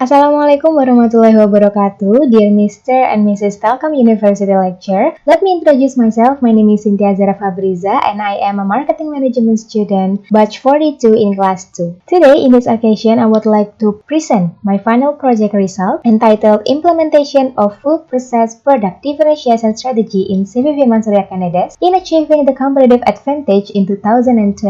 Assalamualaikum warahmatullahi wabarakatuh, dear Mr. and Mrs. Telkom University Lecturer. Let me introduce myself. My name is Cynthia Zara Fabriza and I am a marketing management student, batch 42 in class 2. Today, in this occasion, I would like to present my final project result entitled Implementation of Food Process Product Differentiation Strategy in CVV Mansuria Candidates in Achieving the Competitive Advantage in 2021.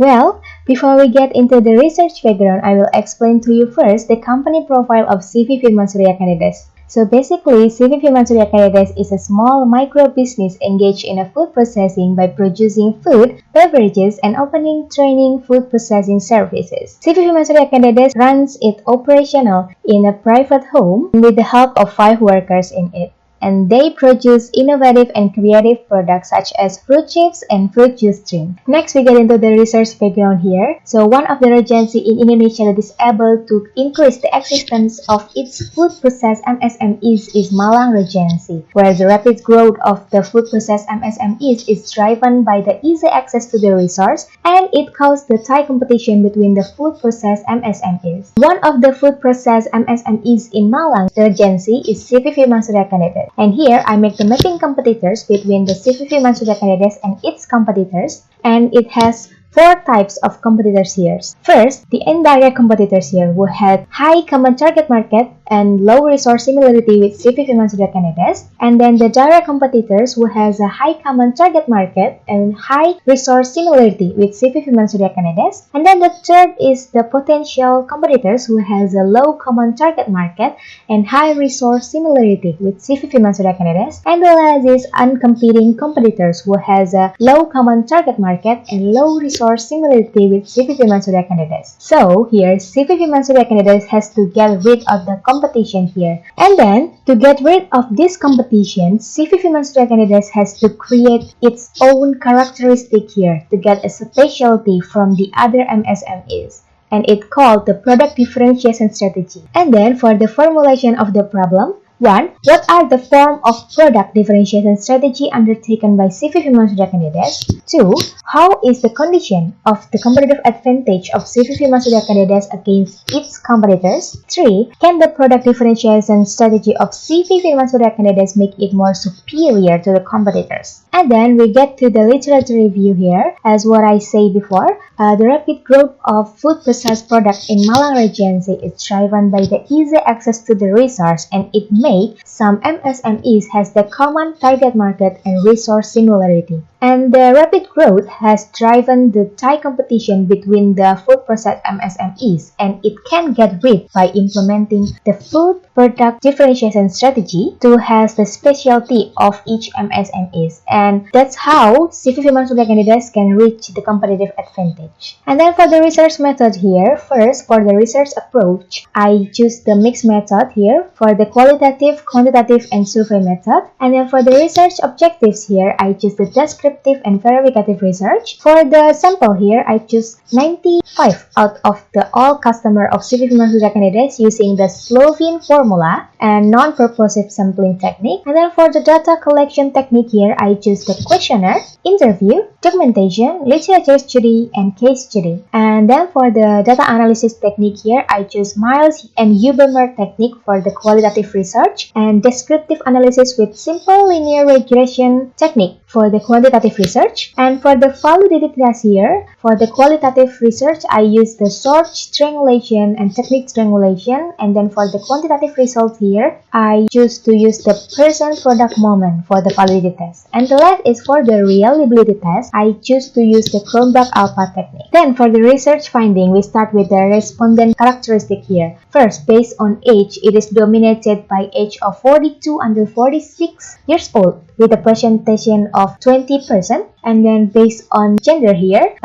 Well, before we get into the research background, I will explain to you first the company profile of CV Firman Surya Candidates. So basically, CV Firman Surya Candidates is a small micro business engaged in a food processing by producing food, beverages, and opening training food processing services. CV Firman Surya Candidates runs it operational in a private home with the help of 5 workers in it. And they produce innovative and creative products such as fruit chips and fruit juice drink. Next, we get into the research background here. So, one of the regency in Indonesia that is able to increase the existence of its food process MSMEs is Malang Regency, where the rapid growth of the food process MSMEs is driven by the easy access to the resource, and it caused the tight competition between the food process MSMEs. One of the food process MSMEs in Malang Regency is CV Firman Surya Candidates. And here I make the mapping competitors between the CV Firman Surya Candidates and its competitors, and it has 4 types of competitors here. First, the indirect competitors here who had high common target market and low resource similarity with CV Firman Surya Candidates, and then the direct competitors who has a high common target market and high resource similarity with CV Firman Surya Candidates, and then the third is the potential competitors who has a low common target market and high resource similarity with CV Firman Surya Candidates, and the last is uncompeting competitors who has a low common target market and low resource similarity with CV Firman Surya Candidates. So here CV Firman Surya Candidates has to get rid of the competition here. And then, to get rid of this competition, CV Firman Surya Candidates has to create its own characteristic here to get a specialty from the other MSMEs. And it called the product differentiation strategy. And then, for the formulation of the problem, 1. What are the form of product differentiation strategy undertaken by CV Firman Surya Candidates? 2. How is the condition of the competitive advantage of CV Firman Surya Candidates against its competitors? 3. Can the product differentiation strategy of CV Firman Surya Candidates make it more superior to the competitors? And then we get to the literature review here. As what I say before, the rapid growth of food processed products in Malang Regency is driven by the easy access to the resource, and it makes some MSMEs has the common target market and resource similarity. And the rapid growth has driven the tight competition between the food processed MSMEs, and it can get rid by implementing the food product differentiation strategy to has the specialty of each MSMEs, and that's how CV Firman Surya Candidates can reach the competitive advantage. And then for the research method here, first for the research approach, I choose the mixed method here for the qualitative, quantitative, and survey method. And then for the research objectives here, I choose the descriptive and verificative research. For the sample here, I choose 95 out of the all customer of CV Firman Surya Candidates using the Slovene formula and non-purposive sampling technique. And then for the data collection technique here, I choose the questionnaire, interview, documentation, literature study, and case study. And then for the data analysis technique here, I choose Miles and Hubermer technique for the qualitative research, and descriptive analysis with simple linear regression technique for the quantitative research. And for the validity test here, for the qualitative research, I use the sort triangulation and technique triangulation. And then for the quantitative result here, I choose to use the person product moment for the validity test. And the last is for the reliability test, I choose to use the Cronbach alpha technique. Then for the research finding, we start with the respondent characteristic here. First, based on age, it is dominated by age of 42 until 46 years old with a percentage of 20%. And then based on gender here,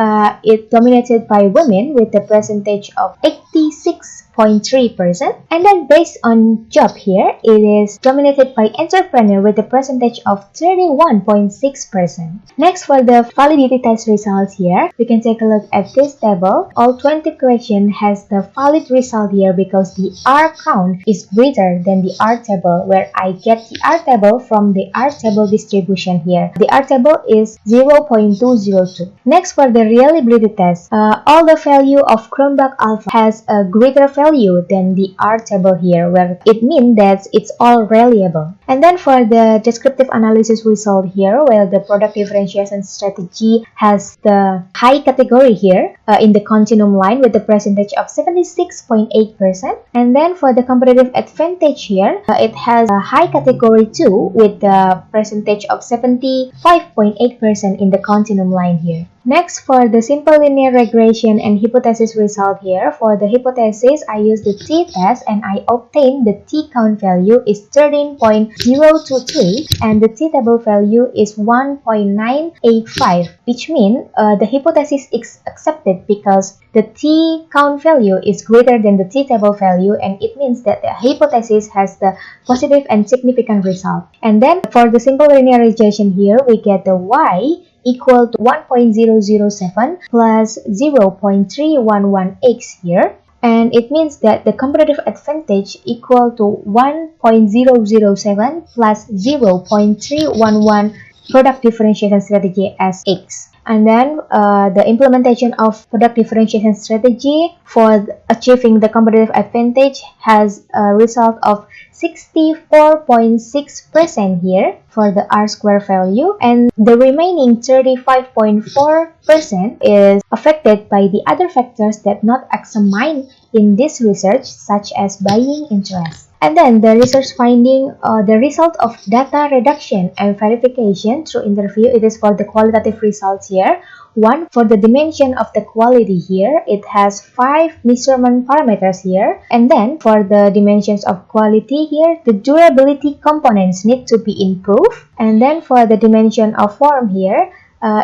it dominated by women with a percentage of 86.3%. And then based on job here, it is dominated by entrepreneur with a percentage of 31.6%. Next, for the validity test results here, we can take a look at this table. All 20 questions has the valid result here because the R count is greater than the R table, where I get the R table from the R table distribution here. The R table is 0 0.202. Next, for the reliability test, all the value of Chromebook Alpha has a greater value than the R table here, where it means that it's all reliable. And then for the descriptive analysis result here, where the product differentiation strategy has the high category here in the continuum line with the percentage of 76.8%. And then for the competitive advantage here, it has a high category too with the percentage of 75.8% in the continuum line here. Next, for the simple linear regression and hypothesis result here, for the hypothesis, I use the t-test and I obtain the t-count value is 13.023 and the t-table value is 1.985, which means the hypothesis is accepted because the t-count value is greater than the t-table value, and it means that the hypothesis has the positive and significant result. And then for the simple linear regression here, we get the y equal to 1.007 plus 0.311x here, and it means that the competitive advantage equal to 1.007 plus 0.311 product differentiation strategy as x. And then the implementation of product differentiation strategy for achieving the competitive advantage has a result of 64.6% here for the R-square value, and the remaining 35.4% is affected by the other factors that not examined in this research, such as buying interest. And then the research finding, the result of data reduction and verification through interview, it is for the qualitative results here. One, for the dimension of the quality here, it has 5 measurement parameters here. And then for the dimensions of quality here, the durability components need to be improved. And then for the dimension of form here,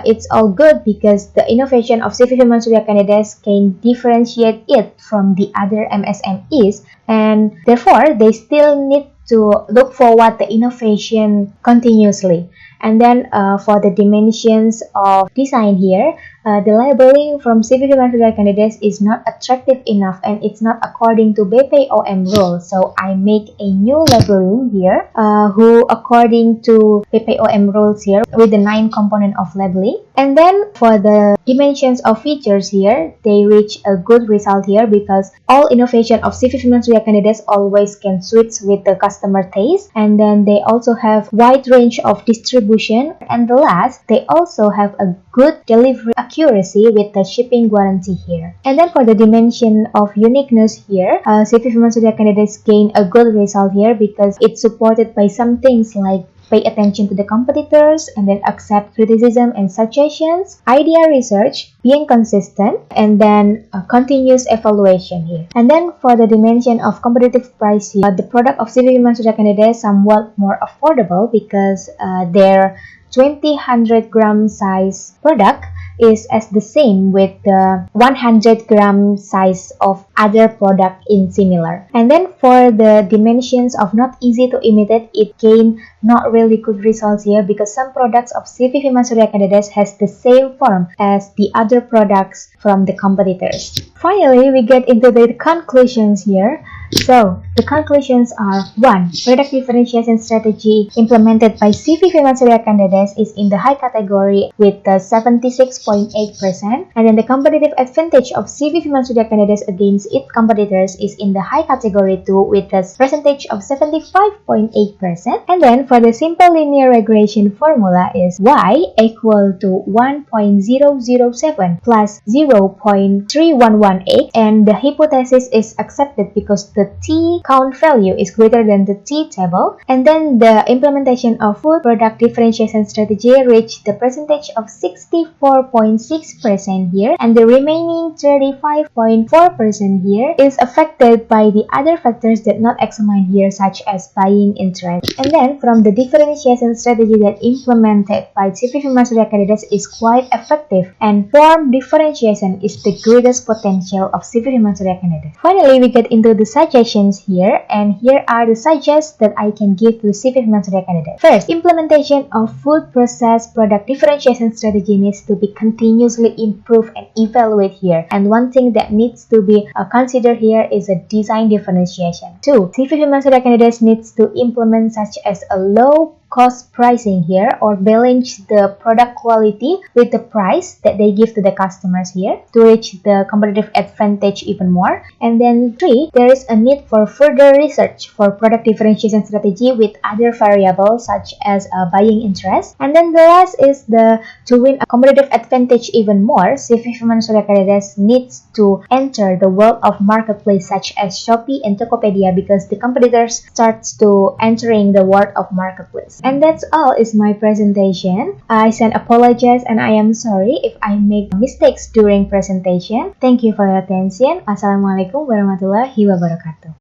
it's all good because the innovation of CV Firman Surya candidates can differentiate it from the other MSMEs, and therefore they still need to look forward the innovation continuously. And then for the dimensions of design here, the labeling from CV Firman Surya candidates is not attractive enough and it's not according to BPOM rule. So I make a new labeling here who according to BPOM rules here with the 9 component of labeling. And then for the dimensions of features here, they reach a good result here because all innovation of CV Firman Surya candidates always can switch with the customer taste. And then they also have wide range of distribution. And the last, they also have a good delivery accuracy with the shipping guarantee here. And then for the dimension of uniqueness here, CV Firman Surya candidates gain a good result here because it's supported by some things like pay attention to the competitors and then accept criticism and suggestions, idea research, being consistent, and then continuous evaluation here. And then for the dimension of competitive price here, the product of CV Firman Surya candidates somewhat more affordable because their 100 gram size product is as the same with the 100 gram size of other product in similar. And then for the dimensions of not easy to imitate, it gain not really good results here because some products of CV Firman Surya candidates has the same form as the other products from the competitors. Finally, we get into the conclusions here. So, the conclusions are 1. Product differentiation strategy implemented by CV Firman Surya candidates is in the high category with 76.8%, and then the competitive advantage of CV Firman Surya candidates against its competitors is in the high category too with a percentage of 75.8%. And then for the simple linear regression formula is y equal to 1.007 plus 0.311x, and the hypothesis is accepted because the t count value is greater than the t table. And then the implementation of food product differentiation strategy reached the percentage of 64.6% here, and the remaining 35.4% here is affected by the other factors that not examined here, such as buying interest. And then from the differentiation strategy that implemented by CV Firman Surya candidates is quite effective, and form differentiation is the greatest potential of CV Firman Surya candidates. Finally, we get into the suggestions here, and here are the suggestions that I can give to CV Firman Surya candidates. First, implementation of food process product differentiation strategy needs to be continuously improved and evaluated here. And one thing that needs to be considered here is a design differentiation. 2. CV Firman Surya candidates needs to implement such as a low cost pricing here, or balance the product quality with the price that they give to the customers here to reach the competitive advantage even more. And then 3, there is a need for further research for product differentiation strategy with other variables such as buying interest. And then the last is the to win a competitive advantage even more, CV Firman Surya Kalidas needs to enter the world of marketplace such as Shopee and Tokopedia because the competitors starts to entering the world of marketplace. And that's all is my presentation. I send apologize and I am sorry if I make mistakes during presentation. Thank you for your attention. Assalamualaikum warahmatullahi wabarakatuh.